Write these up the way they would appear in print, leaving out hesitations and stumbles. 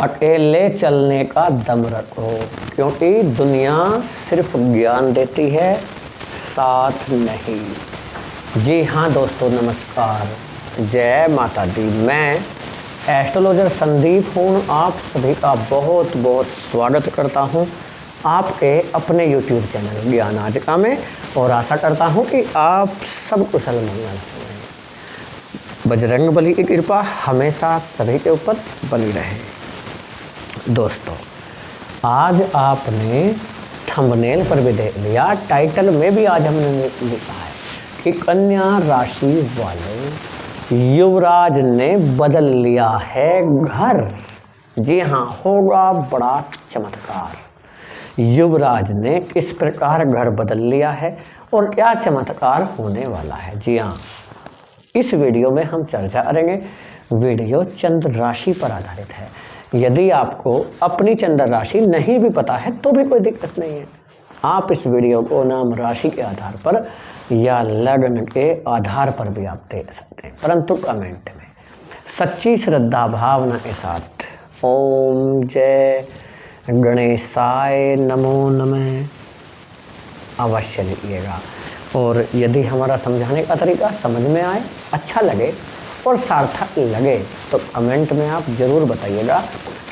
अकेले चलने का दम रखो, क्योंकि दुनिया सिर्फ ज्ञान देती है, साथ नहीं। जी हाँ दोस्तों, नमस्कार, जय माता दी। मैं एस्ट्रोलॉजर संदीप हूँ। आप सभी का बहुत बहुत स्वागत करता हूँ आपके अपने YouTube चैनल ज्ञान आज का में, और आशा करता हूँ कि आप सब कुशल मंगल होंगे। बजरंग बली की कृपा हमेशा सभी के ऊपर बनी रहे। दोस्तों, आज आपने थंबनेल पर भी देख लिया, टाइटल में भी आज हमने लिखा है कि कन्या राशि वाले युवराज ने बदल लिया है घर। जी हाँ, होगा बड़ा चमत्कार। युवराज ने किस प्रकार घर बदल लिया है और क्या चमत्कार होने वाला है, जी हाँ, इस वीडियो में हम चर्चा करेंगे। वीडियो चंद्र राशि पर आधारित है। यदि आपको अपनी चंद्र राशि नहीं भी पता है तो भी कोई दिक्कत नहीं है। आप इस वीडियो को नाम राशि के आधार पर या लग्न के आधार पर भी आप देख सकते हैं, परंतु कमेंट में सच्ची श्रद्धा भावना के साथ ओम जय गणेशाय नमो नमः अवश्य लिखिएगा। और यदि हमारा समझाने का तरीका समझ में आए, अच्छा लगे और सार्थक लगे तो कमेंट में आप ज़रूर बताइएगा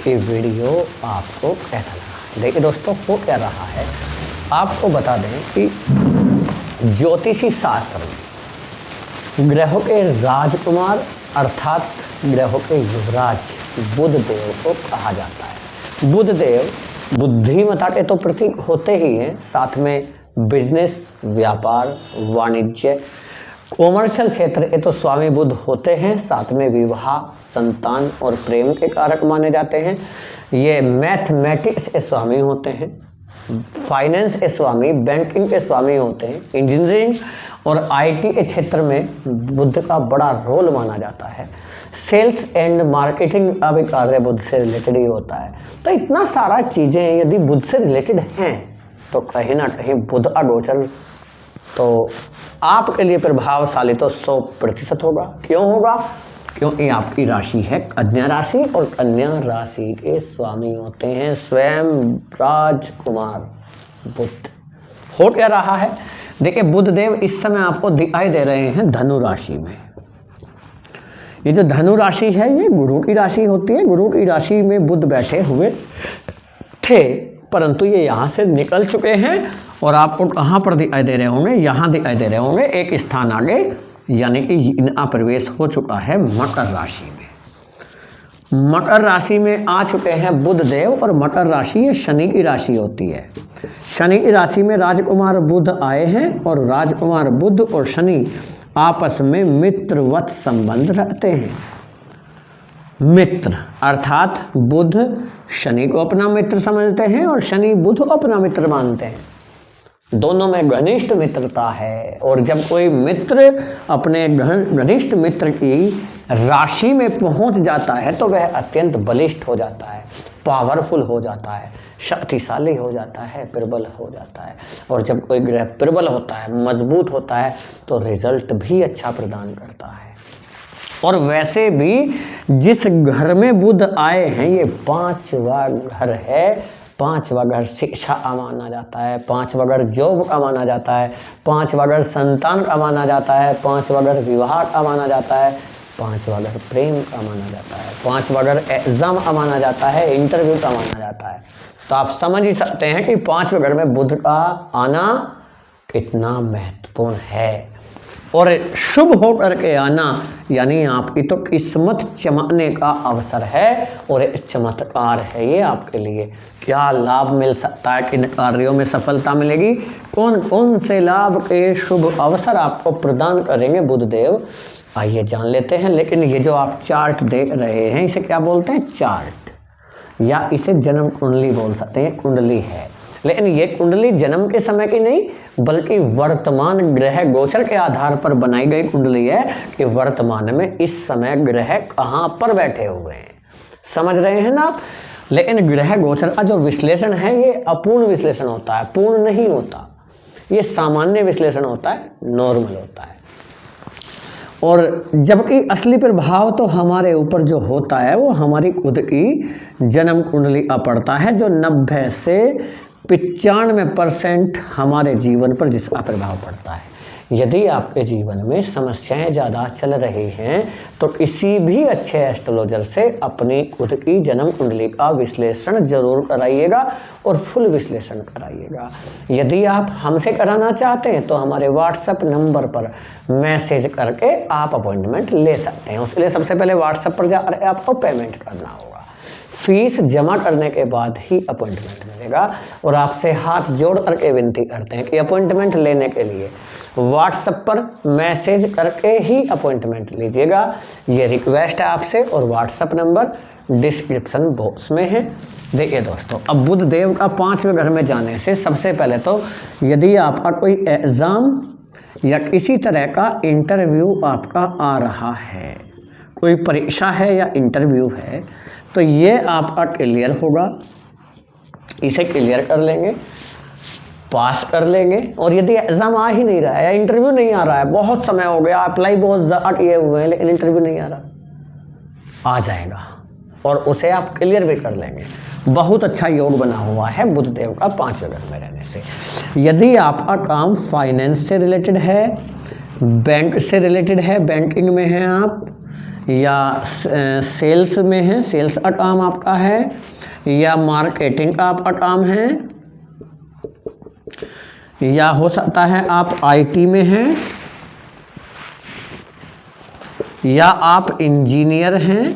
कि वीडियो आपको कैसा लगा। देखिए दोस्तों, हो क्या रहा है, आपको बता दें कि ज्योतिषी शास्त्र में ग्रहों के राजकुमार अर्थात ग्रहों के युवराज बुध देव को कहा जाता है। बुध देव बुद्धिमता के तो प्रतीक होते ही हैं, साथ में बिजनेस, व्यापार, वाणिज्य, कॉमर्शियल क्षेत्र के तो स्वामी बुध होते हैं, साथ में विवाह, संतान और प्रेम के कारक माने जाते हैं। ये मैथमेटिक्स के स्वामी होते हैं, फाइनेंस के स्वामी, बैंकिंग के स्वामी होते हैं, इंजीनियरिंग और आईटी के क्षेत्र में बुध का बड़ा रोल माना जाता है। सेल्स एंड मार्केटिंग का भी कार्य बुध से रिलेटेड ही होता है। तो इतना सारा चीज़ें यदि बुध से रिलेटेड हैं तो कहीं ना कहीं बुध का गोचर तो आपके लिए प्रभावशाली तो 100% होगा। क्यों होगा? क्योंकि आपकी राशि है कन्या राशि, और कन्या राशि के स्वामी होते हैं स्वयं राजकुमार बुध। हो क्या रहा है, देखिए बुध देव इस समय आपको दिखाई दे रहे हैं धनु राशि में। ये जो धनु राशि है ये गुरु की राशि होती है। गुरु की राशि में बुध बैठे हुए थे, परंतु ये यहाँ से निकल चुके हैं और आपको कहाँ पर दिखाई दे रहे होंगे, यहाँ दिखाई दे रहे होंगे, एक स्थान आगे, यानी कि इनका प्रवेश हो चुका है मकर राशि में। मकर राशि में आ चुके हैं बुध देव, और मकर राशि ये शनि की राशि होती है। शनि की राशि में राजकुमार बुध आए हैं, और राजकुमार बुध और शनि आपस में मित्रवत संबंध रखते हैं। मित्र अर्थात बुध शनि को अपना मित्र समझते हैं और शनि बुध को अपना मित्र मानते हैं। दोनों में घनिष्ठ मित्रता है, और जब कोई मित्र अपने घनिष्ठ मित्र की राशि में पहुंच जाता है तो वह अत्यंत बलिष्ठ हो जाता है, पावरफुल हो जाता है, शक्तिशाली हो जाता है, प्रबल हो जाता है। और जब कोई ग्रह प्रबल होता है, मजबूत होता है, तो रिजल्ट भी अच्छा प्रदान करता है। और वैसे भी जिस घर में बुध आए हैं ये 5वां घर है। 5वां घर शिक्षा का माना जाता है, 5वां घर जॉब का माना जाता है, 5वां घर संतान का माना जाता है, 5वां घर विवाह का माना जाता है, 5वां घर प्रेम का माना जाता है, 5वां घर एग्जाम का माना जाता है, इंटरव्यू का माना जाता है। तो आप समझ ही सकते हैं कि 5वें घर में बुध का आना कितना महत्वपूर्ण है। और शुभ होकर के आना यानी आपकी तो किस्मत चमकने का अवसर है, और एक चमत्कार है ये आपके लिए। क्या लाभ मिल सकता है, किन कार्यों में सफलता मिलेगी, कौन कौन से लाभ के शुभ अवसर आपको प्रदान करेंगे बुध देव, आइए जान लेते हैं। लेकिन ये जो आप चार्ट देख रहे हैं इसे क्या बोलते हैं, चार्ट, या इसे जन्म कुंडली बोल सकते हैं। कुंडली है, लेकिन ये कुंडली जन्म के समय की नहीं बल्कि वर्तमान ग्रह गोचर के आधार पर बनाई गई कुंडली है कि वर्तमान में इस समय ग्रह कहाँ पर बैठे हुए हैं। समझ रहे हैं ना आप? लेकिन ग्रह गोचर का जो विश्लेषण है ये अपूर्ण विश्लेषण होता है, पूर्ण नहीं होता। ये सामान्य विश्लेषण होता है, नॉर्मल होता है। और जबकि असली प्रभाव तो हमारे ऊपर जो होता है वो हमारी खुद की जन्म कुंडली का पड़ता है, जो 90 से 95% हमारे जीवन पर जिसका प्रभाव पड़ता है। यदि आपके जीवन में समस्याएं ज़्यादा चल रही हैं तो किसी भी अच्छे एस्ट्रोलॉजर से अपनी खुद की जन्म कुंडली का विश्लेषण जरूर कराइएगा और फुल विश्लेषण कराइएगा। यदि आप हमसे कराना चाहते हैं तो हमारे व्हाट्सएप नंबर पर मैसेज करके आप अपॉइंटमेंट ले सकते हैं। उसके लिए सबसे पहले व्हाट्सएप पर जाकर आपको पेमेंट करना होगा। फीस जमा करने के बाद ही अपॉइंटमेंट मिलेगा और आपसे हाथ जोड़ करके विनती करते हैं कि अपॉइंटमेंट लेने के लिए व्हाट्सएप पर मैसेज करके ही अपॉइंटमेंट लीजिएगा। ये रिक्वेस्ट है आपसे और व्हाट्सएप नंबर डिस्क्रिप्शन बॉक्स में है। देखिए दोस्तों, अब बुध देव का 5वें घर में जाने से सबसे पहले तो यदि आपका कोई एग्ज़ाम या किसी तरह का इंटरव्यू आपका आ रहा है, कोई परीक्षा है या इंटरव्यू है, तो ये आपका क्लियर होगा। इसे क्लियर कर लेंगे, पास कर लेंगे। और यदि एग्ज़ाम आ ही नहीं रहा है या इंटरव्यू नहीं आ रहा है, बहुत समय हो गया, अप्लाई बहुत ज़्यादा किए हुए हैं लेकिन इंटरव्यू नहीं आ रहा, आ जाएगा और उसे आप क्लियर भी कर लेंगे। बहुत अच्छा योग बना हुआ है बुध देव का 5वें घर में रहने से। यदि आपका काम फाइनेंस से रिलेटेड है, बैंक से रिलेटेड है, बैंकिंग में हैं आप, या सेल्स में है, सेल्स का काम आपका है, या मार्केटिंग का आपका काम है, या हो सकता है आप आईटी में हैं, या आप इंजीनियर हैं,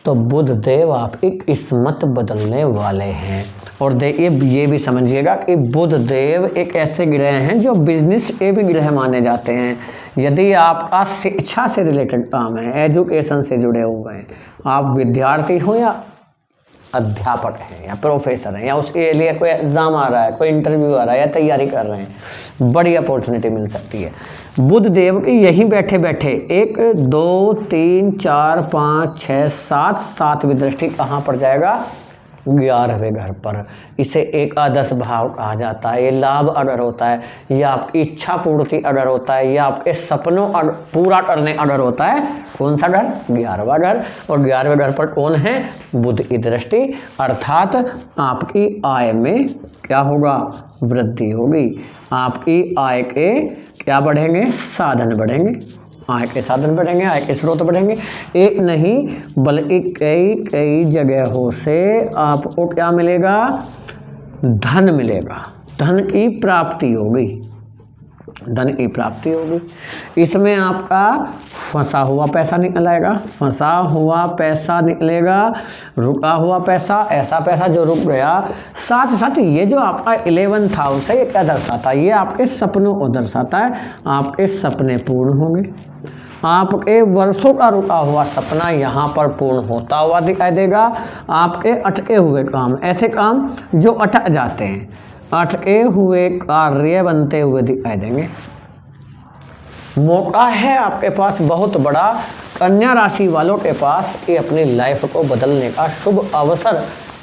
तो बुध देव आपकी किस्मत बदलने वाले हैं। और देखिए ये भी समझिएगा कि बुध देव एक ऐसे ग्रह हैं जो बिजनेस के भी ग्रह माने जाते हैं। यदि आपका शिक्षा से रिलेटेड काम है, एजुकेशन से जुड़े हुए हैं, आप विद्यार्थी हो या अध्यापक हैं या प्रोफेसर हैं, या उसके लिए कोई एग्ज़ाम आ रहा है, कोई इंटरव्यू आ रहा है या तैयारी कर रहे हैं, बड़ी अपॉर्चुनिटी मिल सकती है। बुध देव की यहीं बैठे बैठे 1 2 3 4 5 6 7 7वीं दृष्टि कहाँ पर जाएगा? 11वें घर पर। इसे एकादश भाव कहा जाता है। ये लाभ अगर होता है, या आपकी इच्छा पूर्ति अगर होता है, या आपके सपनों पूरा करने अगर होता है, कौन सा घर? 11वां घर। और 11वें घर पर कौन है? बुध की दृष्टि, अर्थात आपकी आय में क्या होगा? वृद्धि होगी। आपकी आय के क्या बढ़ेंगे? साधन बढ़ेंगे। आय के साधन बढ़ेंगे, आय के स्रोत बढ़ेंगे। एक नहीं बल्कि कई कई जगहों से आपको क्या मिलेगा? धन मिलेगा, धन की प्राप्ति होगी, धन की प्राप्ति होगी। इसमें आपका फंसा हुआ पैसा निकल आएगा, फंसा हुआ पैसा निकलेगा, रुका हुआ पैसा, ऐसा पैसा जो रुक गया। साथ ही साथ ये जो आपका 11th हाउस है, ये क्या दर्शाता है? ये आपके सपनों को दर्शाता है। आपके सपने पूर्ण होंगे, आपके वर्षों का रुका हुआ सपना यहाँ पर पूर्ण होता हुआ दिखाई देगा। आपके अटके हुए काम, ऐसे काम जो अटक जाते हैं, अटके हुए कार्य बनते हुए दिखाई देंगे। मौका है आपके पास बहुत बड़ा, कन्या राशि वालों के पास, कि अपनी लाइफ को बदलने का शुभ अवसर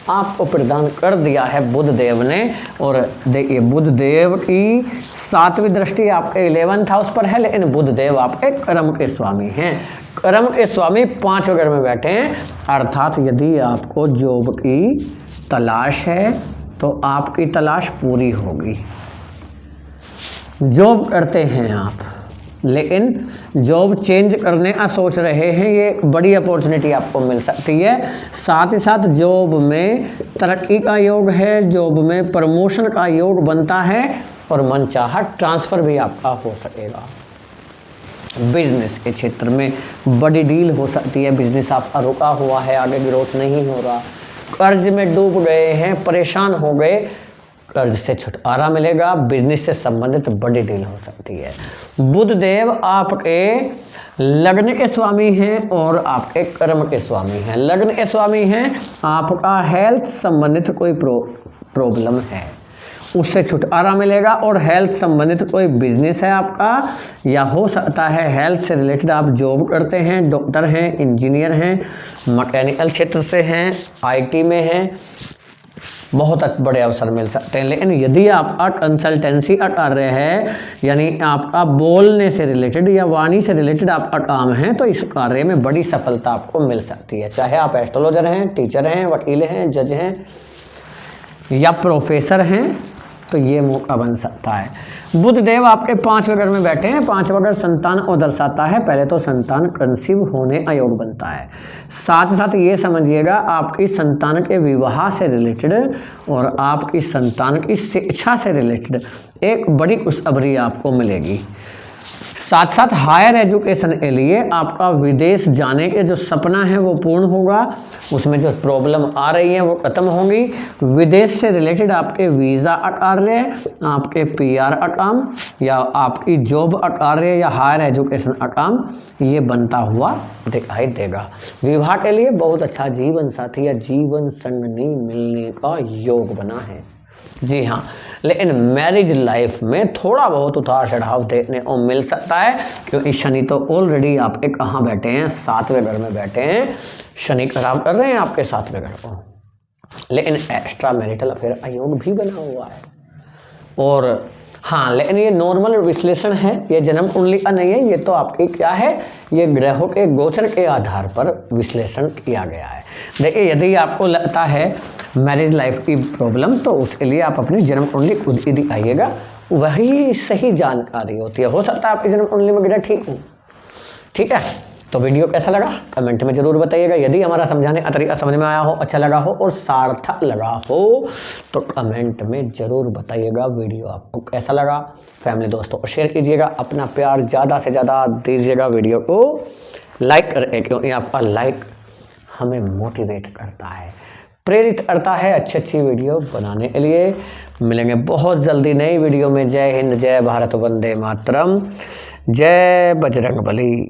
आपको प्रदान कर दिया है बुध देव ने। और देखिए बुध देव की 7वीं दृष्टि आपके 11th हाउस पर है, लेकिन बुध देव आपके कर्म के स्वामी हैं। कर्म के स्वामी 5वें घर में बैठे हैं, अर्थात यदि आपको जॉब की तलाश है तो आपकी तलाश पूरी होगी। जॉब करते हैं आप, लेकिन जॉब चेंज करने का सोच रहे हैं, ये बड़ी अपॉर्चुनिटी आपको मिल सकती है। साथ ही साथ जॉब में तरक्की का योग है, जॉब में प्रमोशन का योग बनता है और मनचाहा ट्रांसफ़र भी आपका हो सकेगा। बिजनेस के क्षेत्र में बड़ी डील हो सकती है। बिजनेस आपका रुका हुआ है, आगे ग्रोथ नहीं हो रहा, कर्ज में डूब गए हैं, परेशान हो गए, कर्ज से छुटकारा मिलेगा। बिजनेस से संबंधित बड़ी डील हो सकती है। बुध देव आपके लग्न के स्वामी हैं और आपके कर्म के स्वामी हैं। लग्न के स्वामी हैं, आपका हेल्थ संबंधित कोई प्रॉब्लम है, उससे छुटकारा मिलेगा। और हेल्थ संबंधित कोई बिजनेस है आपका, या हो सकता है हेल्थ से रिलेटेड आप जॉब करते हैं, डॉक्टर हैं, इंजीनियर हैं, मैकेनिकल क्षेत्र से हैं, आईटी में हैं, बहुत बड़े अवसर मिल सकते हैं। लेकिन यदि आपका कंसल्टेंसी का कार्य है, यानी आपका बोलने से रिलेटेड या वाणी से रिलेटेड आपका काम है, तो इस कार्य में बड़ी सफलता आपको मिल सकती है। चाहे आप एस्ट्रोलॉजर हैं, टीचर हैं, वकील हैं, जज हैं या प्रोफेसर हैं, तो ये मौका बन सकता है। बुध देव आपके 5वें घर में बैठे हैं। 5वां घर संतान को दर्शाता है। पहले तो संतान कंसीव होने का योग बनता है। साथ साथ ये समझिएगा आपकी संतान के विवाह से रिलेटेड और आपकी संतान की शिक्षा से रिलेटेड एक बड़ी खुशखबरी आपको मिलेगी। साथ साथ हायर एजुकेशन के लिए आपका विदेश जाने के जो सपना है वो पूर्ण होगा। उसमें जो प्रॉब्लम आ रही है वो खत्म होंगी। विदेश से रिलेटेड आपके वीज़ा का कार्य, आपके PR का काम या आपकी जॉब का कार्य या हायर एजुकेशन का काम ये बनता हुआ दिखाई देगा। विवाह के लिए बहुत अच्छा जीवन साथी या जीवन संगनी मिलने का योग बना है। जी हाँ, लेकिन मैरिज लाइफ में थोड़ा बहुत उतार चढ़ाव देखने को मिल सकता है, क्योंकि शनि तो ऑलरेडी आपके कहाँ बैठे हैं, 7वें घर में बैठे हैं। शनि खराब कर रहे हैं आपके 7वें घर को। लेकिन एक्स्ट्रा मैरिटल अफेयर का योग भी बना हुआ है। और हाँ, लेकिन ये नॉर्मल विश्लेषण है, ये जन्म कुंडली का नहीं है। ये तो आपकी क्या है, ये ग्रहों के गोचर के आधार पर विश्लेषण किया गया है। देखिए, यदि आपको लगता है मैरिज लाइफ की प्रॉब्लम, तो उसके लिए आप अपनी जन्म कुंडली खुद ही दिखाइएगा, वही सही जानकारी होती है। हो सकता है आपकी जन्म कुंडली में ग्रह ठीक हो। ठीक है, तो वीडियो कैसा लगा कमेंट में जरूर बताइएगा। यदि हमारा समझाने का तरीका समझ में आया हो, अच्छा लगा हो और सार्थक लगा हो, तो कमेंट में जरूर बताइएगा वीडियो आपको कैसा लगा। फैमिली दोस्तों को शेयर कीजिएगा, अपना प्यार ज़्यादा से ज़्यादा दीजिएगा। वीडियो को लाइक करें, क्योंकि आपका लाइक हमें मोटिवेट करता है, प्रेरित करता है अच्छी वीडियो बनाने के लिए। मिलेंगे बहुत जल्दी नई वीडियो में। जय हिंद, जय भारत, वंदे मातरम, जय बजरंगबली।